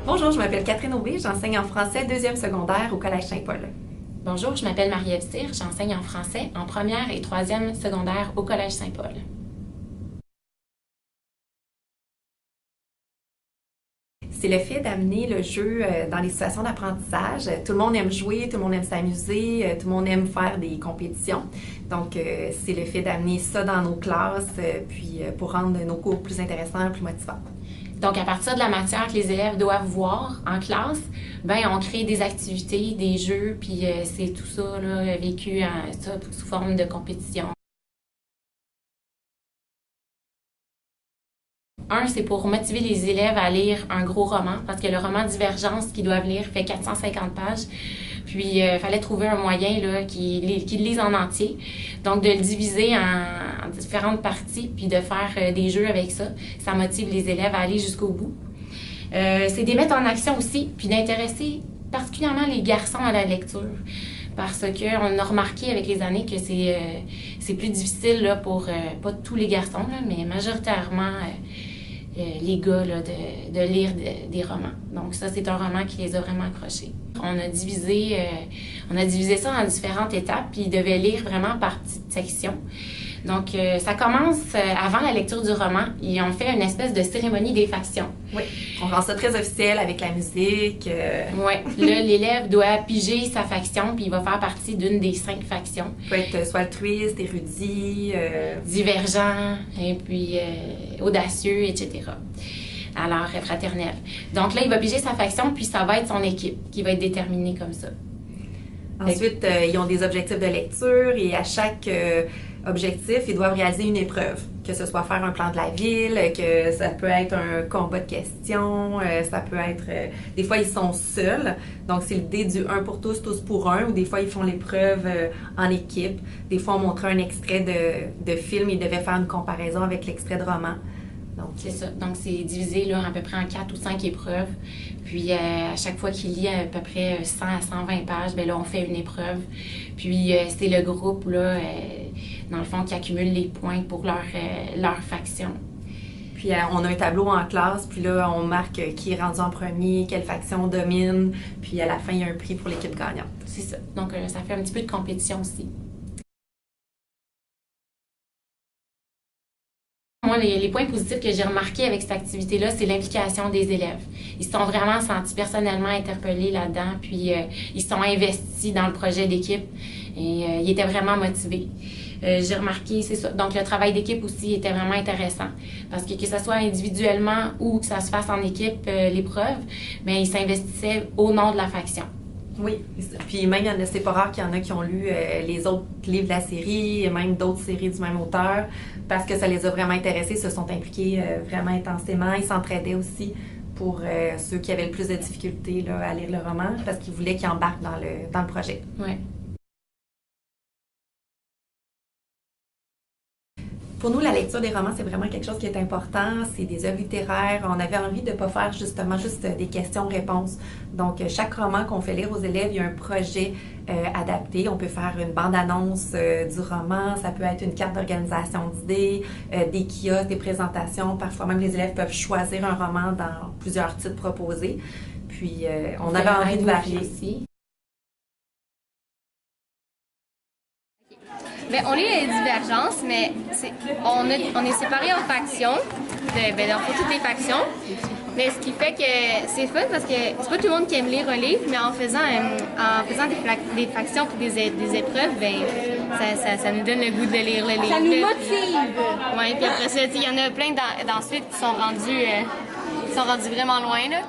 Bonjour, je m'appelle Catherine Aubé, j'enseigne en français deuxième secondaire au Collège Saint-Paul. Bonjour, je m'appelle Marie-Ève Cyr, j'enseigne en français en première et troisième secondaire au Collège Saint-Paul. C'est le fait d'amener le jeu dans les situations d'apprentissage. Tout le monde aime jouer, tout le monde aime s'amuser, tout le monde aime faire des compétitions. Donc, c'est le fait d'amener ça dans nos classes, puis pour rendre nos cours plus intéressants, plus motivants. Donc, à partir de la matière que les élèves doivent voir en classe, on crée des activités, des jeux, puis c'est tout ça là, vécu sous forme de compétition. Un, c'est pour motiver les élèves à lire un gros roman, parce que le roman Divergence qu'ils doivent lire fait 450 pages. Puis, il fallait trouver un moyen là, qu'ils le lisent en entier. Donc, de le diviser en différentes parties, puis de faire des jeux avec ça. Ça motive les élèves à aller jusqu'au bout. C'est de les mettre en action aussi, puis d'intéresser particulièrement les garçons à la lecture. Parce qu'on a remarqué avec les années que c'est plus difficile là, pour, pas tous les garçons, là, mais majoritairement les gars là, de lire des romans. Donc ça, c'est un roman qui les a vraiment accrochés. On a divisé ça en différentes étapes, puis ils devaient lire vraiment par petites sections. Donc, ça commence avant la lecture du roman. Et on fait une espèce de cérémonie des factions. Oui, on rend ça très officiel avec la musique. Oui, là, l'élève doit piger sa faction, puis il va faire partie d'une des 5 factions. Il peut être soit altruiste, érudit, divergent, et puis audacieux, etc. Alors, fraternel. Donc là, il va piger sa faction, puis ça va être son équipe qui va être déterminée comme ça. Ensuite, ils ont des objectifs de lecture et à chaque objectif, ils doivent réaliser une épreuve. Que ce soit faire un plan de la ville, que ça peut être un combat de questions, ça peut être... des fois, ils sont seuls. Donc, c'est l'idée du un pour tous, tous pour un, ou des fois, ils font l'épreuve en équipe. Des fois, on montrait un extrait de film, ils devaient faire une comparaison avec l'extrait de roman. C'est ça. Donc, c'est divisé là, à peu près en 4 ou 5 épreuves. Puis, à chaque fois qu'il lit à peu près 100 à 120 pages, là, on fait une épreuve. Puis, c'est le groupe, là, dans le fond, qui accumule les points pour leur faction. Puis, on a un tableau en classe, puis là, on marque qui est rendu en premier, quelle faction domine. Puis, à la fin, il y a un prix pour l'équipe gagnante. C'est ça. Donc, ça fait un petit peu de compétition aussi. Moi, les points positifs que j'ai remarqués avec cette activité-là, c'est l'implication des élèves. Ils se sont vraiment sentis personnellement interpellés là-dedans, puis ils se sont investis dans le projet d'équipe et ils étaient vraiment motivés. J'ai remarqué, c'est ça. Donc, le travail d'équipe aussi était vraiment intéressant parce que ce soit individuellement ou que ça se fasse en équipe, l'épreuve, mais ils s'investissaient au nom de la faction. Oui, puis même, c'est pas rare qu'il y en a qui ont lu les autres livres de la série, et même d'autres séries du même auteur, parce que ça les a vraiment intéressés, se sont impliqués vraiment intensément. Ils s'entraidaient aussi pour ceux qui avaient le plus de difficultés là, à lire le roman, parce qu'ils voulaient qu'ils embarquent dans le projet. Ouais. Pour nous, la lecture des romans, c'est vraiment quelque chose qui est important. C'est des œuvres littéraires. On avait envie de ne pas faire justement juste des questions-réponses. Donc, chaque roman qu'on fait lire aux élèves, il y a un projet adapté. On peut faire une bande-annonce du roman. Ça peut être une carte d'organisation d'idées, des kiosques, des présentations. Parfois même, les élèves peuvent choisir un roman dans plusieurs titres proposés. Puis, on avait envie de varier aussi. Bien, on lit les divergences, mais on est séparés en factions, dans toutes les factions. Mais ce qui fait que c'est fun parce que c'est pas tout le monde qui aime lire un livre, mais en faisant des factions et des épreuves, ça nous donne le goût de lire le livre. Ça nous motive! Oui, puis après ça, il y en a plein d'ensuite qui sont rendus vraiment loin, là.